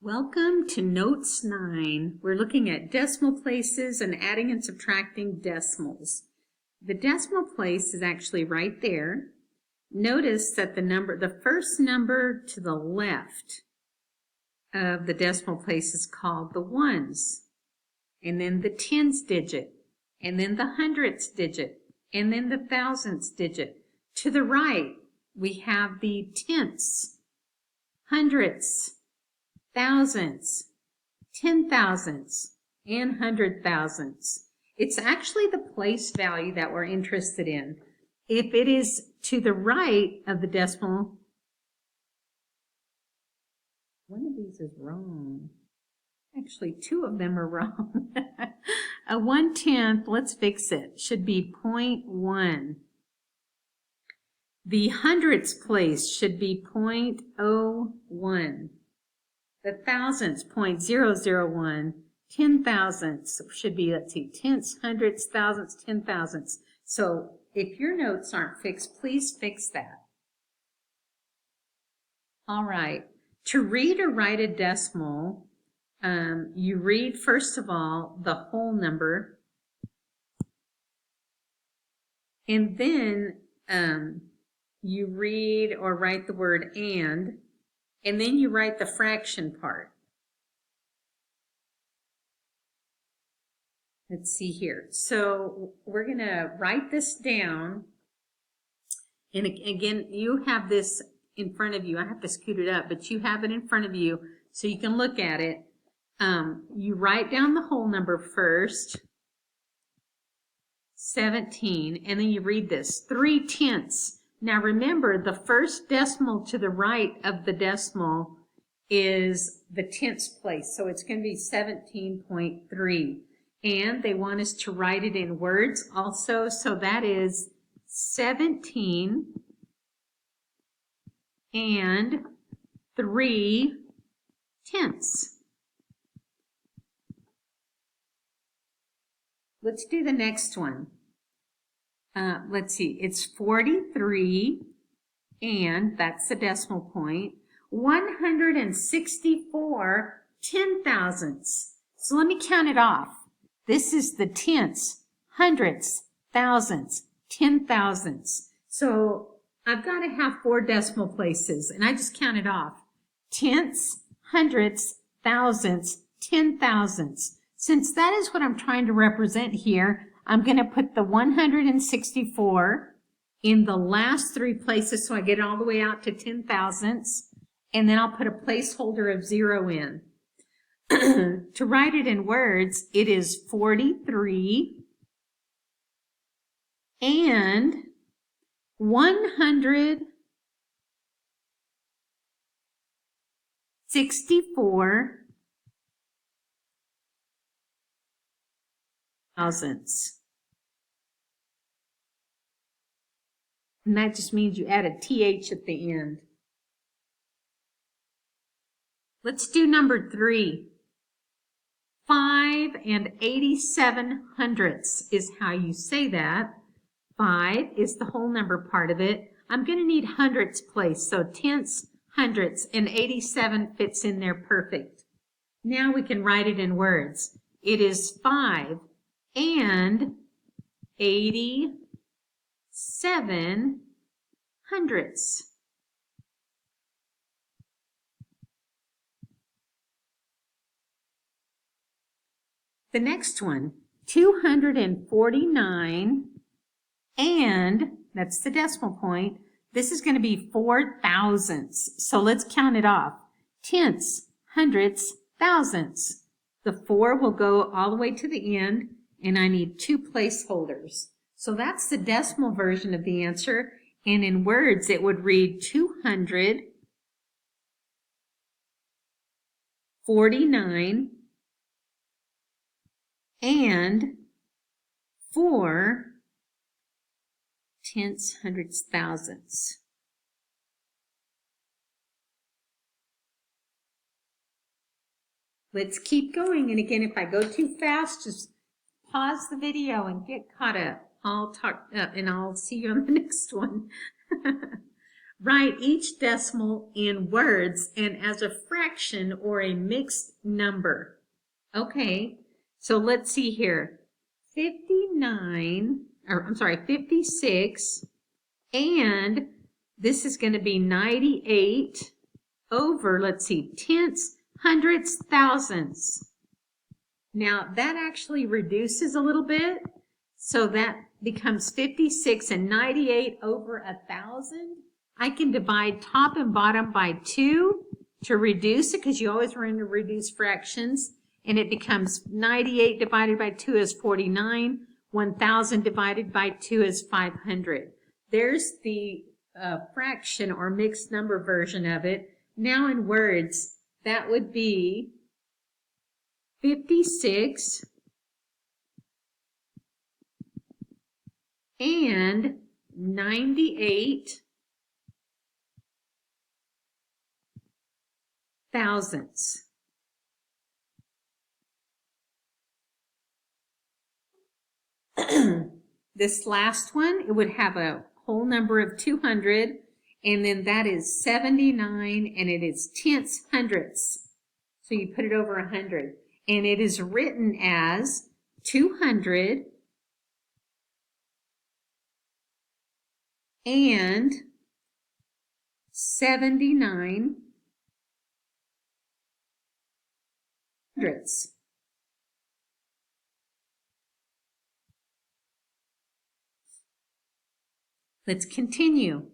Welcome to Notes 9. We're looking at decimal places and adding and subtracting decimals. The decimal place is actually right there. Notice that the first number to the left of the decimal place is called the ones, and then the tens digit, and then the hundredths digit, and then the thousandths digit. To the right, we have the tenths, hundredths, thousandths, 10,000ths, and 100,000ths. It's actually the place value that we're interested in. If it is to the right of the decimal, one of these is wrong. Actually, two of them are wrong. A 1/10, let's fix it, should be 0.1. The hundredths place should be 0.01. The thousandths, 0.001. 10,000ths should be, let's see, tenths, hundredths, thousandths, 10,000ths. So if your notes aren't fixed, please fix that. All right. To read or write a decimal, you read, first of all, the whole number. And then you read or write the word and then you write the fraction part. Let's see here. So we're going to write this down. And again, you have this in front of you. I have to scoot it up, but you have it in front of you so you can look at it. You write down the whole number first, 17, and then you read this, 3/10. Now remember, the first decimal to the right of the decimal is the tenths place, so it's going to be 17.3. And they want us to write it in words also, so that is 17 and 3/10. Let's do the next one. Let's see, it's 43, and that's the decimal point, 164 10,000ths. So let me count it off. This is the tenths, hundredths, thousandths, 10,000ths. So I've got to have 4 decimal places, and I just counted off. Tenths, hundredths, thousandths, 10,000ths. Since that is what I'm trying to represent here, I'm going to put the 164 in the last 3 places so I get all the way out to 10,000ths, and then I'll put a placeholder of 0 in. To write it in words, it is 43 and 164 thousandths. And that just means you add a TH at the end. Let's do number 3. 5 and 87 hundredths is how you say that. 5 is the whole number part of it. I'm going to need hundredths place, so tenths, hundredths, and 87 fits in there perfect. Now we can write it in words. It is 5 and 87 hundredths. The next one, 249, and that's the decimal point. This is going to be 4 thousandths. So let's count it off. Tenths, hundredths, thousandths. The 4 will go all the way to the end, and I need 2 placeholders. So that's the decimal version of the answer, and in words it would read 249 and 4 tenths, hundredths, thousandths. Let's keep going, and again, if I go too fast, just pause the video and get caught up. I'll talk and I'll see you on the next one. Write each decimal in words and as a fraction or a mixed number. Okay, so let's see here. 56, and this is going to be 98 over, let's see, tenths, hundredths, thousandths. Now that actually reduces a little bit, so that becomes 56, and 98 over 1,000. I can divide top and bottom by 2 to reduce it, because you always want to reduce fractions, and it becomes 98 divided by 2 is 49, 1,000 divided by 2 is 500. There's the fraction or mixed number version of it. Now in words, that would be 56 and 98 thousandths. This last one, it would have a whole number of 200, and then that is 79, and it is tenths, hundredths. So you put it over 100, and it is written as 200 and 79 hundredths. Let's continue.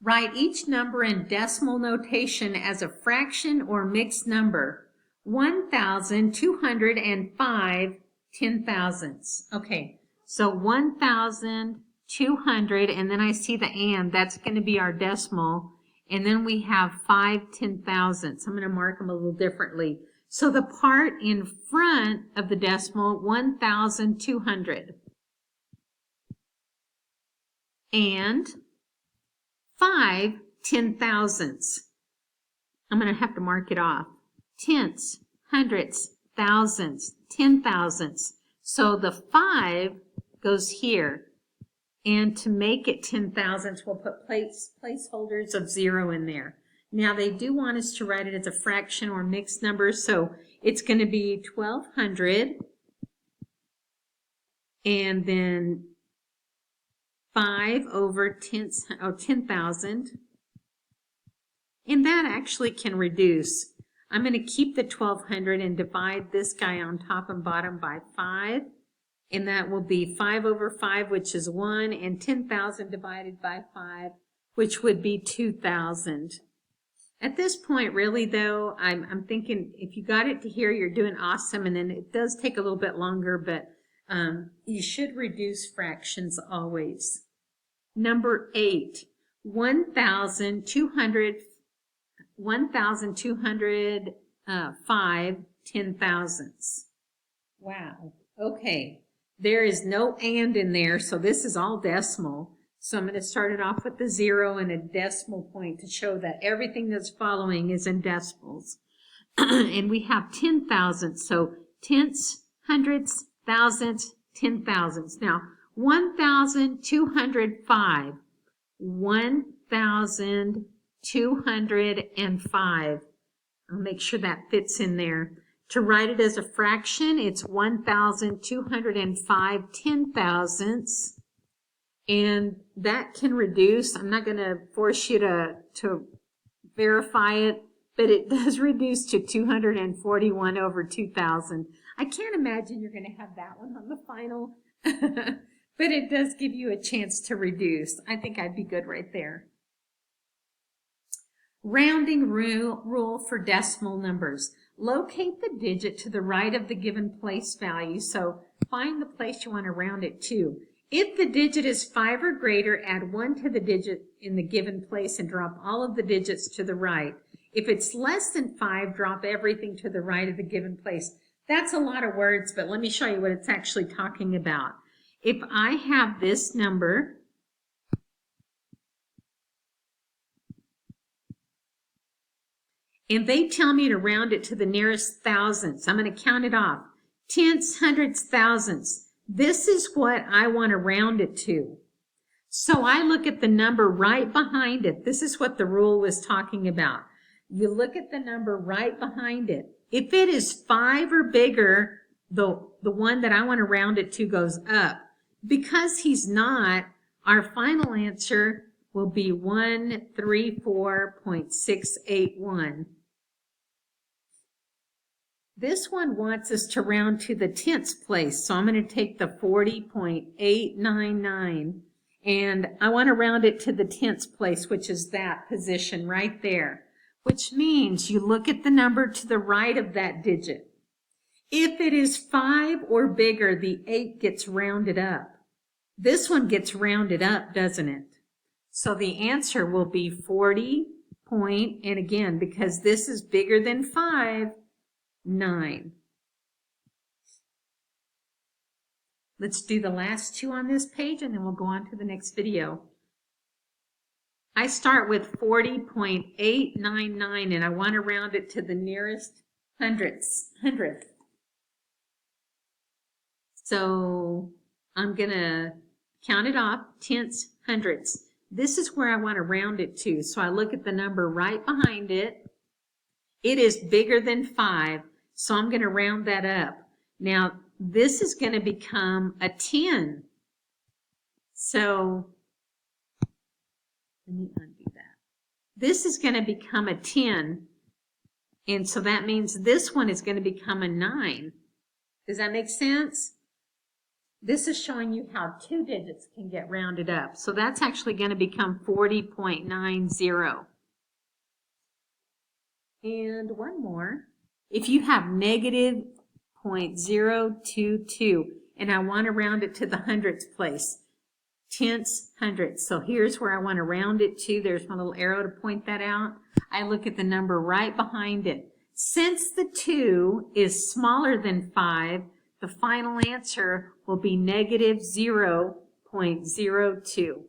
Write each number in decimal notation as a fraction or mixed number. 1,205 10,000ths. Okay, so 1,200, and then I see the and, that's going to be our decimal. And then we have 5 10,000ths. I'm going to mark them a little differently. So the part in front of the decimal, 1,200. And 5 10,000ths. I'm going to have to mark it off. Tenths, hundredths, thousandths, 10,000ths. So the 5 goes here. And to make it 10,000ths, we'll put placeholders of 0 in there. Now they do want us to write it as a fraction or mixed number, so it's going to be 1,200 and then 5 over 10,000. And that actually can reduce. I'm going to keep the 1,200 and divide this guy on top and bottom by 5. And that will be 5 over 5, which is 1, and 10,000 divided by 5, which would be 2,000. At this point, really, though, I'm thinking if you got it to here, you're doing awesome. And then it does take a little bit longer, but you should reduce fractions always. Number 8, 1,205 10,000ths. Wow. Okay. There is no and in there, so this is all decimal. So I'm going to start it off with the 0 and a decimal point to show that everything that's following is in decimals. And we have 10,000, so tenths, hundredths, thousandths, 10,000ths. Now, 1,205. 1,205. I'll make sure that fits in there. To write it as a fraction, it's 1,205 10,000ths. And that can reduce. I'm not going to force you to verify it, but it does reduce to 241 over 2,000. I can't imagine you're going to have that one on the final, but it does give you a chance to reduce. I think I'd be good right there. Rounding rule for decimal numbers. Locate the digit to the right of the given place value. So find the place you want to round it to. If the digit is 5 or greater, add 1 to the digit in the given place and drop all of the digits to the right. If it's less than 5, drop everything to the right of the given place. That's a lot of words, but let me show you what it's actually talking about. If I have this number, and they tell me to round it to the nearest thousandths, I'm going to count it off. Tenths, hundredths, thousandths. This is what I want to round it to. So I look at the number right behind it. This is what the rule was talking about. You look at the number right behind it. If it is 5 or bigger, the one that I want to round it to goes up. Because he's not, our final answer will be 134.681. This one wants us to round to the tenths place, so I'm going to take the 40.899 and I want to round it to the tenths place, which is that position right there, which means you look at the number to the right of that digit. If it is 5 or bigger, the 8 gets rounded up. This one gets rounded up, doesn't it? So the answer will be 40 point, and again, because this is bigger than 5, 9. Let's do the last two on this page and then we'll go on to the next video. I start with 40.899 and I want to round it to the nearest hundredth. So I'm going to count it off, tenths, hundredths. This is where I want to round it to. So I look at the number right behind it. It is bigger than 5, so I'm going to round that up. Now, this is going to become a 10. So, let me undo that. This is going to become a 10, and so that means this one is going to become a 9. Does that make sense? This is showing you how 2 digits can get rounded up. So that's actually going to become 40.90. And one more. If you have negative 0.022, and I want to round it to the hundredths place, tenths, hundredths. So here's where I want to round it to. There's my little arrow to point that out. I look at the number right behind it. Since the 2 is smaller than 5, the final answer will be negative 0.02.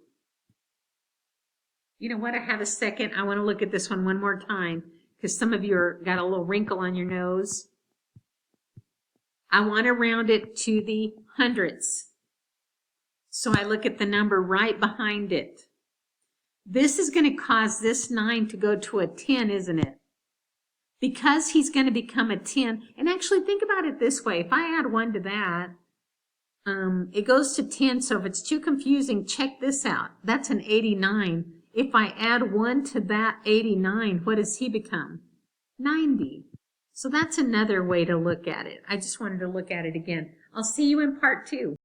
You know what? I have a second. I want to look at this one more time because some of you got a little wrinkle on your nose. I want to round it to the hundredths. So I look at the number right behind it. This is going to cause this 9 to go to a 10, isn't it? Because he's going to become a 10, and actually think about it this way. If I add 1 to that, it goes to 10, so if it's too confusing, check this out. That's an 89. If I add 1 to that 89, what does he become? 90. So that's another way to look at it. I just wanted to look at it again. I'll see you in part 2.